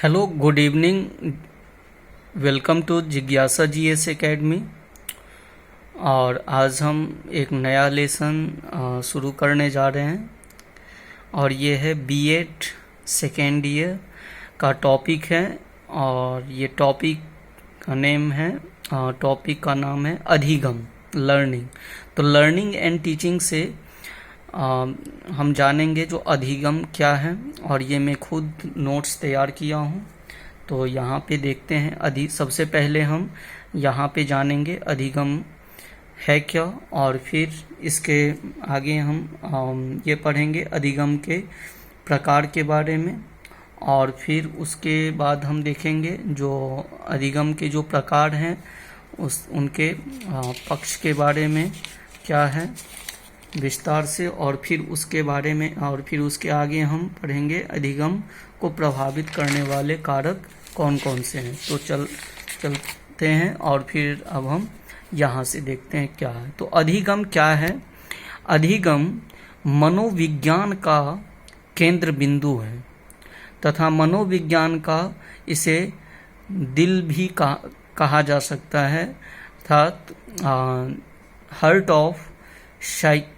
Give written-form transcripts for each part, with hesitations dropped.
Hello, good evening. Welcome to जिज्ञासा GS academy. और आज हम एक नया लेसन शुरू करने जा रहे हैं और ये है बीएड सेकेंड ईयर का टॉपिक है। और ये टॉपिक का नेम है टॉपिक का नाम है अधिगम, लर्निंग। तो लर्निंग एंड टीचिंग से हम जानेंगे जो अधिगम क्या है। और ये मैं खुद नोट्स तैयार किया हूँ। तो यहाँ पे देखते हैं सबसे पहले हम यहाँ पे जानेंगे अधिगम है क्या, और फिर इसके आगे हम ये पढ़ेंगे अधिगम के प्रकार के बारे में। और फिर उसके बाद हम देखेंगे जो अधिगम के जो प्रकार हैं उनके पक्ष के बारे में क्या है विस्तार से। और फिर उसके बारे में और फिर उसके आगे हम पढ़ेंगे अधिगम को प्रभावित करने वाले कारक कौन कौन से हैं। तो चलते हैं और फिर अब हम यहाँ से देखते हैं क्या है। तो अधिगम क्या है? अधिगम मनोविज्ञान का केंद्र बिंदु है तथा मनोविज्ञान का इसे दिल भी कहा जा सकता है, अर्थात हार्ट ऑफ साइकोलॉजी।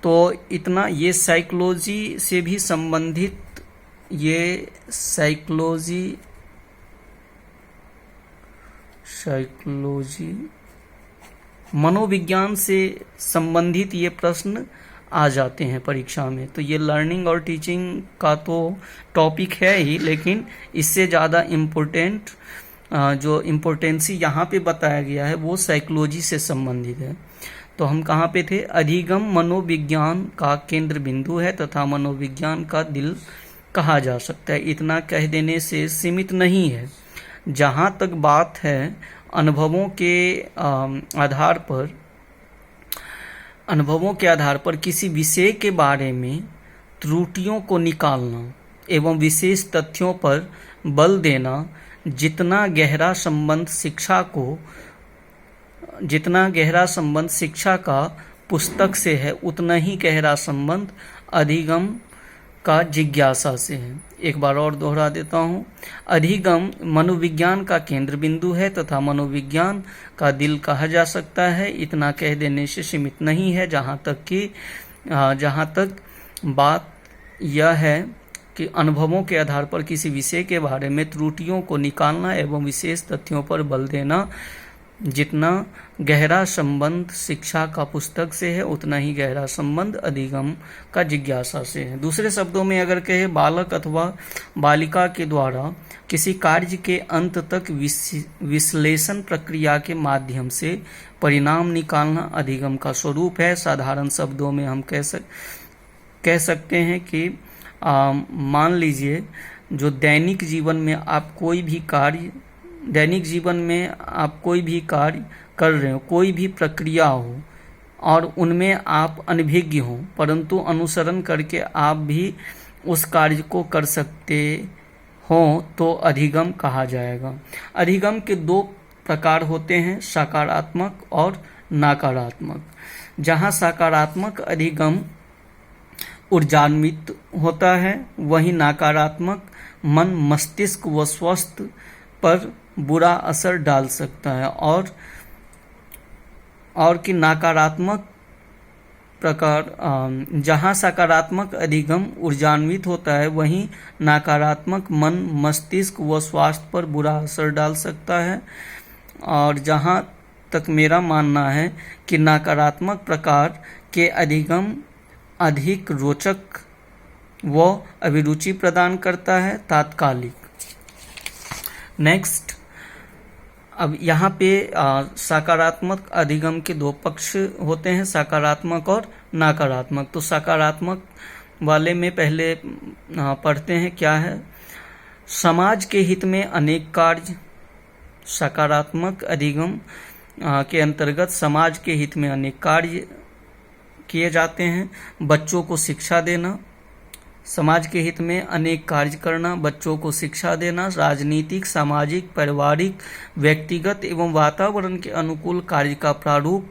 तो इतना ये साइकोलॉजी से भी संबंधित, ये साइकोलॉजी मनोविज्ञान से संबंधित ये प्रश्न आ जाते हैं परीक्षा में। तो ये लर्निंग और टीचिंग का तो टॉपिक है ही, लेकिन इससे ज़्यादा इम्पोर्टेंट जो इम्पोर्टेंसी यहाँ पे बताया गया है वो साइकोलॉजी से संबंधित है। तो हम कहाँ पे थे? अधिगम मनोविज्ञान का केंद्र बिंदु है तथा मनोविज्ञान का दिल कहा जा सकता है। इतना कह देने से सीमित नहीं है। जहाँ तक बात है अनुभवों के आधार पर किसी विषय के बारे में त्रुटियों को निकालना एवं विशेष तथ्यों पर बल देना, जितना गहरा संबंध शिक्षा का पुस्तक से है उतना ही गहरा संबंध अधिगम का जिज्ञासा से है। एक बार और दोहरा देता हूँ। अधिगम मनोविज्ञान का केंद्र बिंदु है तथा मनोविज्ञान का दिल कहा जा सकता है। इतना कह देने से सीमित नहीं है। जहाँ तक बात यह है कि अनुभवों के आधार पर किसी विषय के बारे में त्रुटियों को निकालना एवं विशेष तथ्यों पर बल देना, जितना गहरा संबंध शिक्षा का पुस्तक से है उतना ही गहरा संबंध अधिगम का जिज्ञासा से है। दूसरे शब्दों में अगर कहे, बालक अथवा बालिका के द्वारा किसी कार्य के अंत तक विश्लेषण प्रक्रिया के माध्यम से परिणाम निकालना अधिगम का स्वरूप है। साधारण शब्दों में हम कह सकते हैं कि मान लीजिए जो दैनिक जीवन में आप कोई भी कार्य कर रहे हो, कोई भी प्रक्रिया हो और उनमें आप अनभिज्ञ हो, परंतु अनुसरण करके आप भी उस कार्य को कर सकते हो, तो अधिगम कहा जाएगा। अधिगम के दो प्रकार होते हैं, सकारात्मक और नकारात्मक। जहाँ सकारात्मक अधिगम ऊर्जान्वित होता है, वहीं नकारात्मक मन, मस्तिष्क व स्वास्थ्य पर बुरा असर डाल सकता है। और कि नकारात्मक प्रकार, जहाँ सकारात्मक अधिगम ऊर्जान्वित होता है वहीं नकारात्मक मन, मस्तिष्क व स्वास्थ्य पर बुरा असर डाल सकता है। और जहाँ तक मेरा मानना है कि नकारात्मक प्रकार के अधिगम अधिक रोचक व अभिरुचि प्रदान करता है, तात्कालिक। नेक्स्ट, अब यहाँ पे सकारात्मक अधिगम के दो पक्ष होते हैं, सकारात्मक और नकारात्मक। तो सकारात्मक वाले में पहले पढ़ते हैं क्या है। समाज के हित में अनेक कार्य। सकारात्मक अधिगम के अंतर्गत समाज के हित में अनेक कार्य किए जाते हैं। बच्चों को शिक्षा देना, समाज के हित में अनेक कार्य करना, बच्चों को शिक्षा देना, राजनीतिक, सामाजिक, पारिवारिक, व्यक्तिगत एवं वातावरण के अनुकूल कार्य का प्रारूप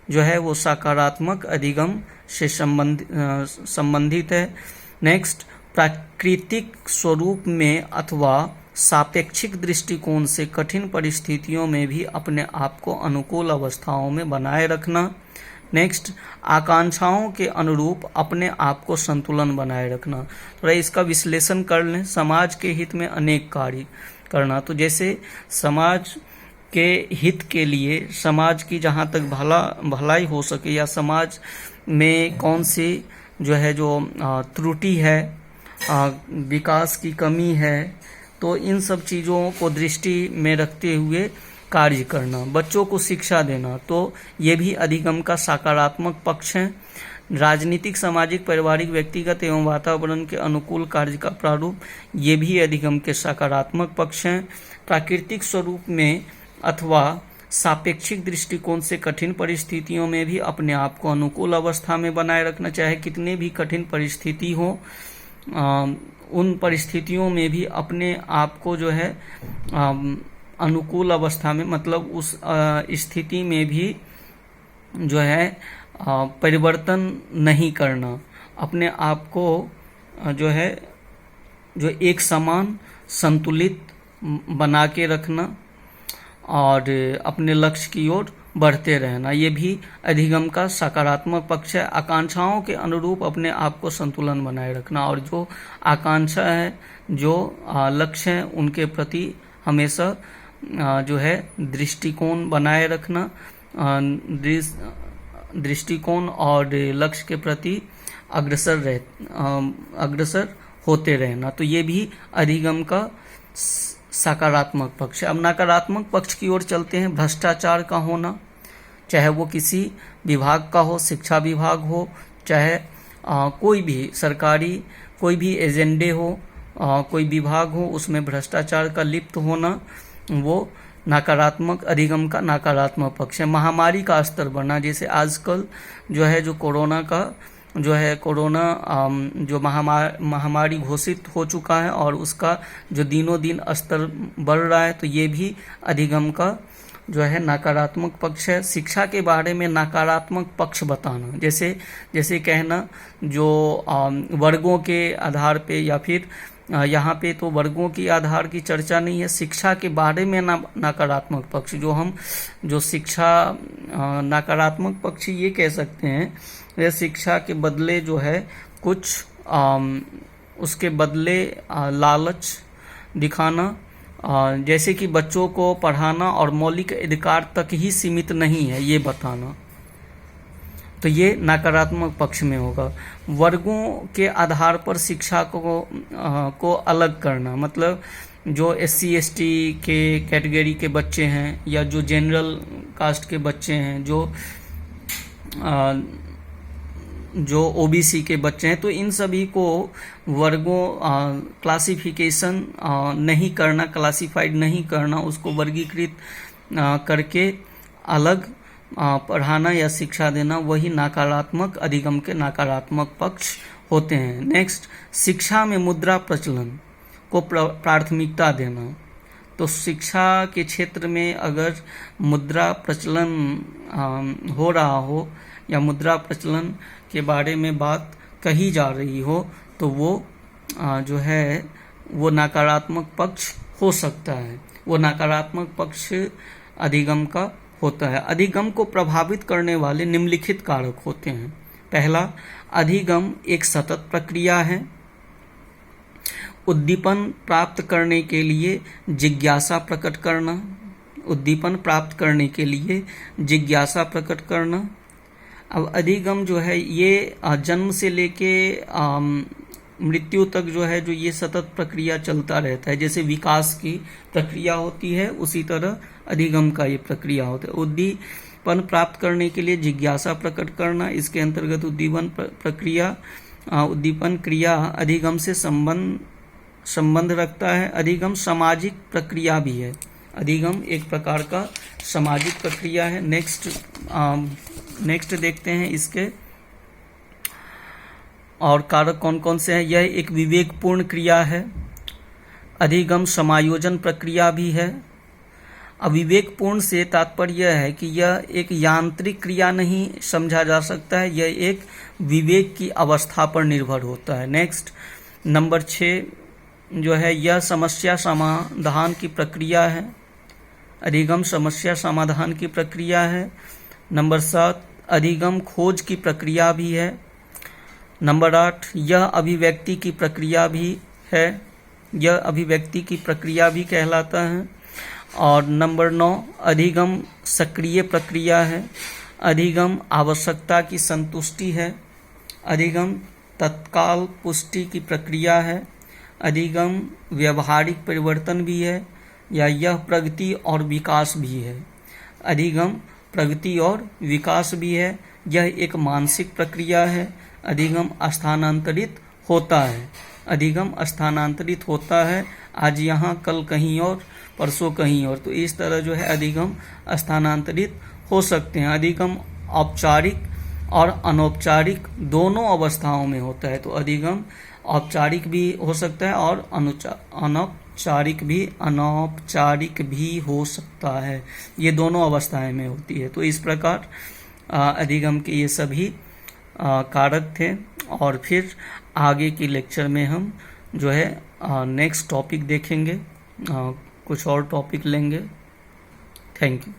जो है वो सकारात्मक अधिगम से संबंधित है। नेक्स्ट, प्राकृतिक स्वरूप में अथवा सापेक्षिक दृष्टिकोण से कठिन परिस्थितियों में भी अपने आप को अनुकूल अवस्थाओं में बनाए रखना। नेक्स्ट, आकांक्षाओं के अनुरूप अपने आप को संतुलन बनाए रखना। थोड़ा इसका विश्लेषण कर लें। समाज के हित में अनेक कार्य करना, तो जैसे समाज के हित के लिए, समाज की जहाँ तक भलाई हो सके या समाज में कौन सी जो त्रुटि है, विकास की कमी है, तो इन सब चीज़ों को दृष्टि में रखते हुए कार्य करना। बच्चों को शिक्षा देना, तो ये भी अधिगम का सकारात्मक पक्ष है। राजनीतिक, सामाजिक, पारिवारिक, व्यक्तिगत एवं वातावरण के अनुकूल कार्य का प्रारूप, ये भी अधिगम के सकारात्मक पक्ष हैं। प्राकृतिक स्वरूप में अथवा सापेक्षिक दृष्टिकोण से कठिन परिस्थितियों में भी अपने आप को अनुकूल अवस्था में बनाए रखना। चाहे कितने भी कठिन परिस्थिति हो, उन परिस्थितियों में भी अपने आप को अनुकूल अवस्था में, मतलब उस स्थिति में भी परिवर्तन नहीं करना। अपने आप को एक समान संतुलित बना के रखना और अपने लक्ष्य की ओर बढ़ते रहना, ये भी अधिगम का सकारात्मक पक्ष है। आकांक्षाओं के अनुरूप अपने आप को संतुलन बनाए रखना, और जो आकांक्षा है, जो लक्ष्य है, उनके प्रति हमेशा दृष्टिकोण बनाए रखना, दृष्टिकोण और लक्ष्य के प्रति अग्रसर होते रहना, तो ये भी अधिगम का सकारात्मक पक्ष है। अब नकारात्मक पक्ष की ओर चलते हैं। भ्रष्टाचार का होना, चाहे वो किसी विभाग का हो, शिक्षा विभाग हो, चाहे कोई भी सरकारी कोई भी एजेंडे हो, कोई विभाग हो, उसमें भ्रष्टाचार का लिप्त होना, वो नकारात्मक, अधिगम का नकारात्मक पक्ष है। महामारी का स्तर बढ़ना, जैसे आजकल जो कोरोना का कोरोना जो महामारी घोषित हो चुका है और उसका जो दिनों दिन स्तर बढ़ रहा है, तो ये भी अधिगम का नकारात्मक पक्ष है। शिक्षा के बारे में नकारात्मक पक्ष बताना, जैसे कहना जो वर्गों के आधार पे, या फिर यहाँ पे तो वर्गों की आधार की चर्चा नहीं है, शिक्षा के बारे में नकारात्मक पक्ष, जो शिक्षा नकारात्मक पक्ष ये कह सकते हैं, यह शिक्षा के बदले कुछ उसके बदले लालच दिखाना, जैसे कि बच्चों को पढ़ाना और मौलिक अधिकार तक ही सीमित नहीं है, ये बताना, तो ये नकारात्मक पक्ष में होगा। वर्गों के आधार पर शिक्षा को अलग करना, मतलब जो SC ST के कैटेगरी के बच्चे हैं, या जो जनरल कास्ट के बच्चे हैं, जो OBC के बच्चे हैं, तो इन सभी को वर्गों क्लासिफिकेशन नहीं करना, क्लासिफाइड नहीं करना, उसको वर्गीकृत करके अलग पढ़ाना या शिक्षा देना, वही नकारात्मक, अधिगम के नकारात्मक पक्ष होते हैं। नेक्स्ट, शिक्षा में मुद्रा प्रचलन को प्राथमिकता देना, तो शिक्षा के क्षेत्र में अगर मुद्रा प्रचलन हो रहा हो या मुद्रा प्रचलन के बारे में बात कही जा रही हो, तो वो वो नकारात्मक पक्ष हो सकता है, वो नकारात्मक पक्ष अधिगम का होता है। अधिगम को प्रभावित करने वाले निम्नलिखित कारक होते हैं। पहला, अधिगम एक सतत प्रक्रिया है। उद्दीपन प्राप्त करने के लिए जिज्ञासा प्रकट करना, उद्दीपन प्राप्त करने के लिए जिज्ञासा प्रकट करना। अब अधिगम ये जन्म से लेके मृत्यु तक ये सतत प्रक्रिया चलता रहता है। जैसे विकास की प्रक्रिया होती है, उसी तरह अधिगम का ये प्रक्रिया होता है। उद्दीपन प्राप्त करने के लिए जिज्ञासा प्रकट करना, इसके अंतर्गत उद्दीपन क्रिया अधिगम से संबंध रखता है। अधिगम सामाजिक प्रक्रिया भी है, अधिगम एक प्रकार का सामाजिक प्रक्रिया है। नेक्स्ट देखते हैं इसके और कारक कौन कौन से हैं। यह एक विवेकपूर्ण क्रिया है। अधिगम समायोजन प्रक्रिया भी है। अविवेकपूर्ण से तात्पर्य यह है कि यह एक यांत्रिक क्रिया नहीं समझा जा सकता है, यह एक विवेक की अवस्था पर निर्भर होता है। नेक्स्ट, नंबर 6 जो है यह समस्या समाधान की प्रक्रिया है। अधिगम समस्या समाधान की प्रक्रिया है। नंबर 7 अधिगम खोज की प्रक्रिया भी है। नंबर 8 यह अभिव्यक्ति की प्रक्रिया भी है, यह अभिव्यक्ति की प्रक्रिया भी कहलाता है। और नंबर 9 अधिगम सक्रिय प्रक्रिया है। अधिगम आवश्यकता की संतुष्टि है। अधिगम तत्काल पुष्टि की प्रक्रिया है। अधिगम व्यवहारिक परिवर्तन भी है, या यह प्रगति और विकास भी है। अधिगम प्रगति और विकास भी है। यह एक मानसिक प्रक्रिया है। अधिगम स्थानांतरित होता है। अधिगम स्थानांतरित होता है, आज यहाँ कल कहीं और परसों कहीं और। तो इस तरह जो है अधिगम स्थानांतरित हो सकते हैं। अधिगम औपचारिक और अनौपचारिक दोनों अवस्थाओं में होता है। तो अधिगम औपचारिक भी हो सकता है और अनौपचारिक भी हो सकता है। ये दोनों अवस्थाएं में होती है। तो इस प्रकार अधिगम के ये सभी कारक थे। और फिर आगे की लेक्चर में हम जो है नेक्स्ट टॉपिक देखेंगे, कुछ और टॉपिक लेंगे। Thank you.